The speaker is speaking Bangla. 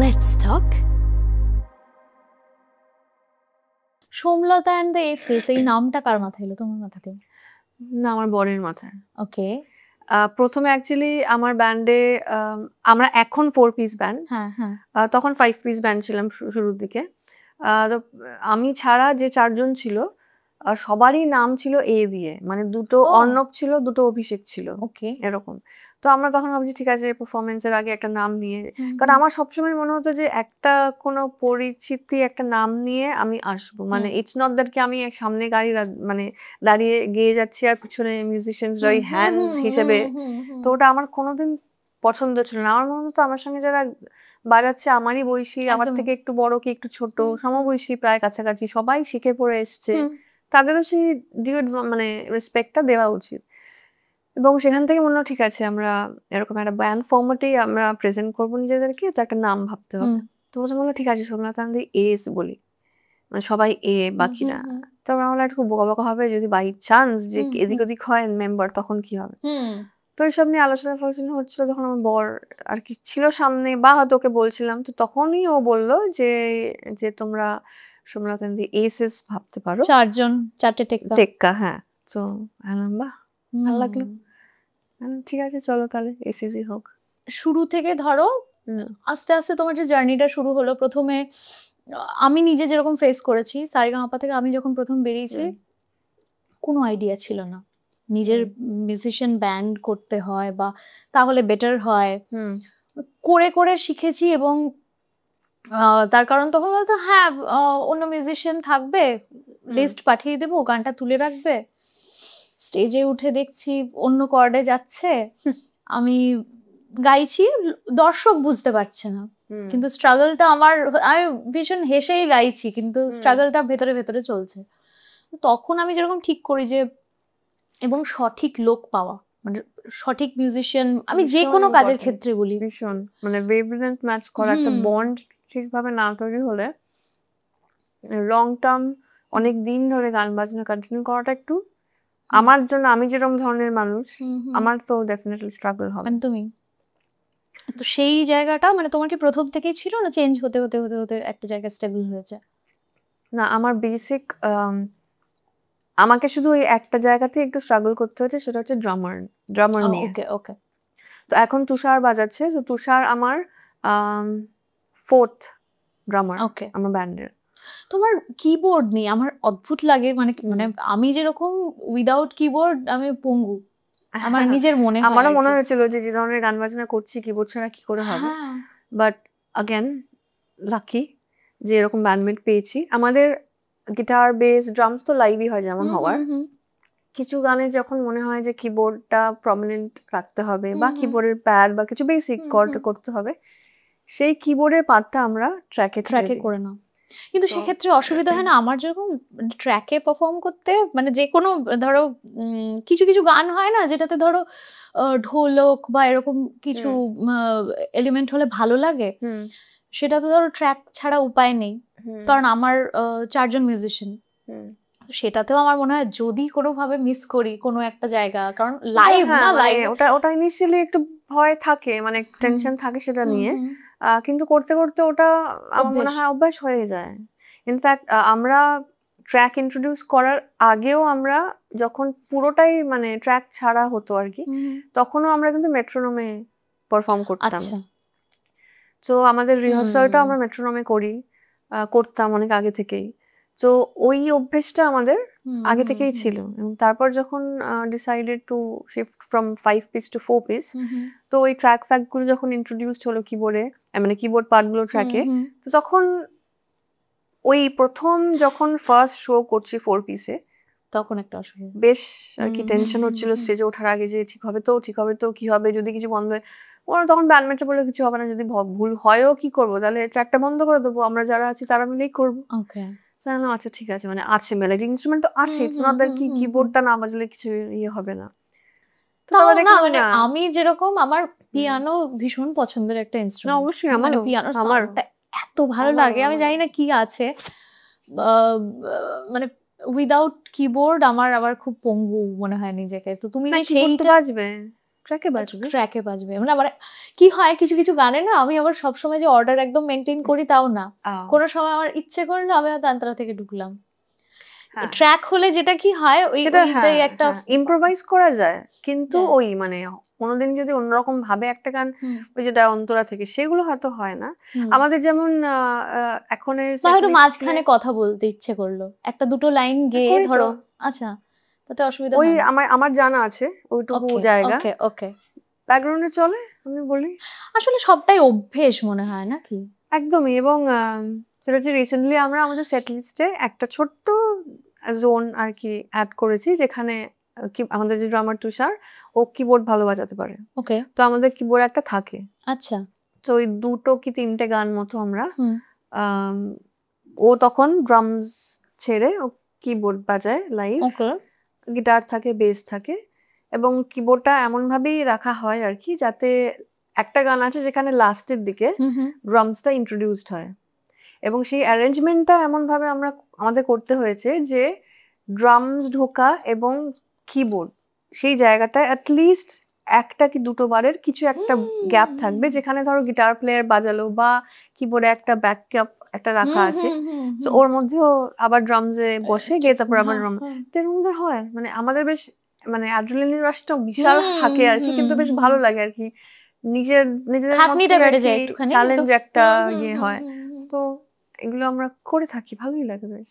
Let's talk. Somlata and the essays, এই নামটা কার মাথায় এলো, তোমার মাথাতে? না, আমার বরের মাথায়। ওকে। প্রথমে অ্যাকচুয়ালি আমার ব্যান্ডে আমরা এখন 4 পিস ব্যান্ড, হ্যাঁ হ্যাঁ, তখন 5 পিস ব্যান্ড ছিলাম শুরুর দিকে। তো আমি ছাড়া যে 4 জন ছিল সবারই নাম ছিল এ দিয়ে, মানে দুটো অর্ণব ছিল, দুটো অভিষেক ছিল, ওকে এরকম। তো আমরা তখন ভাবছি ঠিক আছে পারফরমেন্সের আগে একটা নাম নিয়ে, কারণ আমার সবসময় মনে হতো যে একটা কোনো পরিচিতি একটা নাম নিয়ে আমি আসবো, মানে ইটস নট দ্যাট কি আমি সামনে মানে দাঁড়িয়ে গেয়ে যাচ্ছি আর পিছনে মিউজিশিয়ানসরা ওই হ্যান্ডস হিসেবে, তো ওটা আমার কোনোদিন পছন্দ ছিল না। আমার মনে হতো আমার সঙ্গে যারা বাজাচ্ছে আমারই বয়সী, আমার থেকে একটু বড় কি একটু ছোট, সমবয়সী, প্রায় কাছাকাছি, সবাই শিখে পড়ে এসছে, তাদেরও সেই ডিউ মানে রেসপেক্টটা দেওয়া উচিত। এবং সেখান থেকে মনে হয় ঠিক আছে আমরা এরকম একটা ব্যান্ড ফর্মেটেই আমরা প্রেজেন্ট করবো নিজেদেরকে, তো একটা নাম ভাবতে হবে। তো বললাম ঠিক আছে সোমনাথ আন্দি এস বলি, মানে সবাই এ, বাকিরা। তো আমরা একটু বোকা বোকা হবে যদি বাই চান্স যে এদিক ওদিক হয় মেম্বার, তখন কি হবে। তো এইসব নিয়ে আলোচনা ফালোচনা হচ্ছিল, তখন আমার বর আর কি ছিল সামনে, বা হয়তো ওকে বলছিলাম, তো তখনই ও বললো যে তোমরা সোমনাথ আন্দি এসেস ভাবতে পারো, 4 জন 4টে টেক্কা। হ্যাঁ, তো বাহ ভালো লাগলো, ঠিক আছে চলো তাহলে এসএসই হোক। শুরু থেকে ধরো আস্তে আস্তে তোমার যে জার্নিটা শুরু হলো, প্রথমে আমি নিজে যেরকম ফেস করেছি, সারেগামাপা থেকে আমি যখন প্রথম বেরিয়েছি কোনো আইডিয়া ছিল না নিজের মিউজিশিয়ান ব্যান্ড করতে হয় বা তাহলে বেটার হয়, করে করে শিখেছি। এবং তার কারণ তখন বলতো হ্যাঁ অন্য মিউজিশিয়ান থাকবে, লিস্ট পাঠিয়ে দেবো, গানটা তুলে রাখবে। স্টেজে উঠে দেখছি অন্য কর্ডে যাচ্ছে, আমি গাইছি, দর্শক বুঝতে পারছে না, কিন্তু স্ট্রাগলটা আমার, আমি ভীষণ হেসেই গাইছি, কিন্তু স্ট্রাগলটা ভেতরে ভেতরে চলছে। তখন আমি যেরকম ঠিক করি যে, এবং সঠিক লোক পাওয়া, মানে সঠিক মিউজিশিয়ান, আমি যে কোনো কাজের ক্ষেত্রে বলি, ভীষণ মানে ওয়েভলেন্থ ম্যাচ করা, একটা বন্ড ঠিকভাবে না তৈরি হলে লং টার্ম অনেক দিন ধরে গান বাজনা কন্টিনিউ করাটা একটু আমার জন্য, আমি যেরকম ধরনের মানুষ, আমার তো ডেফিনেটলি স্ট্রাগল হবে। তুমি তো সেই জায়গাটা মানে তোমার কি প্রথম থেকেই ছিল না চেঞ্জ হতে হতে হতে হতে একটা জায়গায় স্টেবল হয়েছে? না, আমার বেসিক আমাকে শুধু ওই একটা জায়গাতে একটু স্ট্রাগল করতে হয়েছে, সেটা হচ্ছে ড্রামার নিয়ে। ওকে ওকে। তো এখন তুষার বাজাচ্ছে, তো তুষার আমার 4th ড্রামার আমার ব্যান্ডের। তোমার কিবোর্ড নিয়ে আমার অদ্ভুত লাগে, মানে আমি যেরকম উইদাউট কিবোর্ড আমি পঙ্গু, আমার নিজের মনে হয়। আমারও মনে হয়েছিল যে ধরনের গান বাজনা করছি কিবোর্ড ছাড়া কি করে হবে, বাট अगेन লাকি যে এরকম ব্যান্ডমেট পেয়েছি। আমাদের গিটার বেস ড্রামস তো লাইভই হয় যেমন হওয়ার, কিছু গানে যখন মনে হয় যে কিবোর্ডটা প্রমিনেন্ট রাখতে হবে বা কিবোর্ডের প্যাড বা কিছু বেসিক করতে হবে, সেই কিবোর্ডের পার্টটা আমরা ট্র্যাকে করে নাও। কিন্তু সেক্ষেত্রে অসুবিধা হয় না? আমার যেরকম ট্র্যাকে পারফর্ম করতে, মানে যে কোনো ধরো কিছু কিছু গান হয় না যেটাতে ধরো ঢোলক বা এরকম কিছু এলিমেন্ট হলে ভালো লাগে, সেটা তো ধরো ট্র্যাক ছাড়া উপায় নেই, কারণ আমার 4 জন মিউজিশিয়ান, সেটাতেও আমার মনে হয় যদি কোনোভাবে মিস করি কোনো একটা জায়গা, কারণ লাইভ না, লাইভ ওটা ইনিশিয়ালি একটু ভয় থাকে, মানে টেনশন থাকে সেটা নিয়ে, কিন্তু করতে করতে ওটা আমার মনে হয় অভ্যাস হয়ে যায়। ইনফ্যাক্ট আমরা ট্র্যাক ইন্ট্রোডিউস করার আগেও আমরা যখন পুরোটাই মানে ট্র্যাক ছাড়া হতো আর কি, তখনও আমরা কিন্তু মেট্রোনোমে পারফর্ম করতাম। তো আমাদের রিহার্সালটা আমরা মেট্রোনোমে করতাম অনেক আগে থেকেই, তো ওই অভ্যেসটা আমাদের আগে থেকেই ছিল। এবং তারপর যখন decided to shift from 5 piece to 4 piece, তো ওই ট্র্যাক ফ্যাক্টগুলো যখন ইন্ট্রোডিউসড হলো কিবোর্ডে, মানে কিবোর্ড পার্টগুলো ট্র্যাকে, তো তখন ওই প্রথম যখন ফার্স্ট শো করছি 4 পিসে, তখন একটা অসুবিধা, বেশ আর কি টেনশন হচ্ছিল স্টেজে ওঠার আগে যে ঠিক হবে তো কি হবে, যদি কিছু বন্ধ হয়, ওরা তখন ব্যান্ডমেটে বলে কিছু হবে না, যদি ভুল হয়ও কি করবো, তাহলে ট্র্যাকটা বন্ধ করে দেবো, আমরা যারা আছি তারা মিলেই করবো। আচ্ছা ঠিক আছে, মানে আছে মেলোডি ইনস্ট্রুমেন্ট তো আছে, ইটস নট দ্যাট কি কিবোর্ডটা না বাজলে কিছু ইয়ে হবে না। মানে আমি যেরকম, আমার পিয়ানো ভীষণ পছন্দের একটা ইনস্ট্রুমেন্ট, অবশ্যই আমার পিয়ানোর সাউন্ডটা এত ভালো লাগে, আমি জানি না কি আছে, মানে উইদাউট কিবোর্ড আমার আবার খুব পঙ্গু মনে হয় নিজেকে। তো তুমি যে সেইটা বাজবে ট্র্যাকে বাজবে ট্র্যাকে বাজবে, মানে আমার কি হয় কিছু কিছু গানে না আমি আবার সবসময় যে অর্ডার একদম মেনটেন করি তাও না, কোনো সময় আমার ইচ্ছে করলো আমি হয়তো আন্তরা থেকে ঢুকলাম, ট্র্যাক হলে যেটা কি হয় ওইটাই একটা ইম্প্রোভাইজ করা যায়, কিন্তু ওই মানে কোনোদিন যদি অন্যরকম ভাবে একটা গান ওই যেটা অন্তরা থেকে সেগুলো হয়তো হয় না আমাদের। যেমন এখন হয়তো মাঝখানে কথা বলতে ইচ্ছে করলো, একটা দুটো লাইন গেয়ে ধরো, আচ্ছা তাতে অসুবিধা ওই আমার জানা আছে ওইটুকু জায়গা, ওকে ওকে ব্যাকগ্রাউন্ডে চলে আমি বলি। আসলে সবটাই অভ্যেস মনে হয় নাকি? একদমই। এবং সেটা হচ্ছে রিসেন্টলি আমরা আমাদের সেট লিস্টে একটা ছোট্ট জোন আর কি অ্যাড করেছি, যেখানে আমাদের যে ড্রামার তুষার ও কিবোর্ড ভালো বাজাতে পারে, ওকে, তো আমাদের কিবোর্ড একটা থাকে। আচ্ছা, তো ওই 2 কি 3টে গান মতো আমরা ও তখন ড্রামস ছেড়ে ও কিবোর্ড বাজায় লাইভ, গিটার থাকে, বেস থাকে, এবং কিবোর্ডটা এমন ভাবেই রাখা হয় আর কি যাতে একটা গান আছে যেখানে লাস্টের দিকে ড্রামসটা ইন্ট্রোডিউসড হয়, এবং সেই অ্যারেঞ্জমেন্টটা এমন ভাবে আমাদের করতে হয়েছে যে ড্রামস ঢোকা এবং কিবোর্ড সেই জায়গাটায় অ্যাটলিস্ট একটা কি দুটো বারের কিছু একটা গ্যাপ থাকবে, যেখানে ধরো গিটার প্লেয়ার বাজালো বা কিবোর্ডে একটা ব্যাকআপ একটা রাখা আছে, তো ওর মধ্যেও আবার ড্রামসে বসে গেয়ে তারপর আবার ড্রাম, তো এরকম হয়। মানে আমাদের বেশ মানে অ্যাড্রিনালিন রাশটা বিশাল থাকে আর কি, কিন্তু বেশ ভালো লাগে আর কি, নিজেদের খাটনিটা বেড়ে যায় একটুখানি, চ্যালেঞ্জ একটা ইয়ে হয়, তো এগুলো আমরা করে থাকি, ভালোই লাগে বেশ।